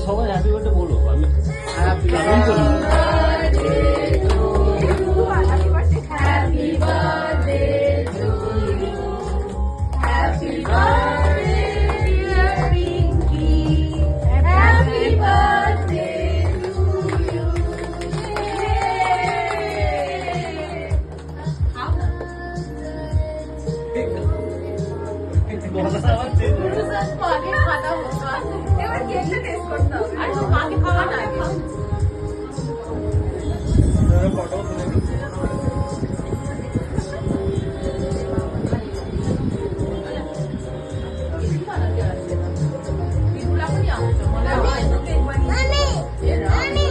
সবাই happy birthday বলো, আমি হ্যাপি করি। Happy birthday to you. Happy birthday, dear Pinky. Happy birthday to you. এবার কেকটা টেস্ট করতে হবে। আর তো মাকে খাওয়া না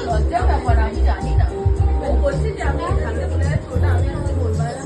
লজ্জার ব্যাপার, আমি জানি না। ও বলছে যে আমি এখানে বলে যাচ্ছি, ওটা আমি আমাকে বলবো না।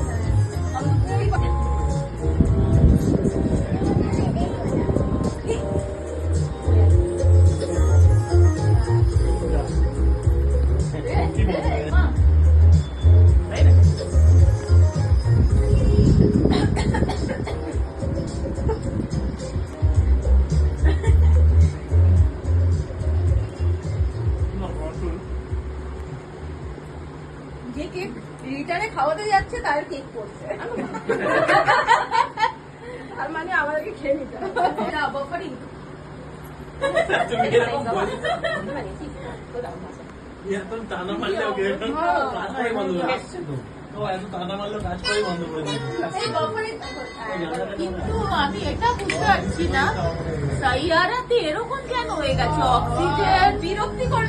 যে কেক রিটার্নে খাওয়াতে যাচ্ছে তার কেক করছে, তার মানে আমাদেরকে খেয়ে নিতে হবে। টানা মারলে ওকে কাজটাই বন্ধ করে আসছে তো, ও এত টানা মারলে কাজ করে বন্ধ করে কিন্তু আমি এটা বুঝতে পারছি না, সাইয়ারাতে এরকম কেন হয়ে গেছে? অক্সিজেন বিরক্তিকর।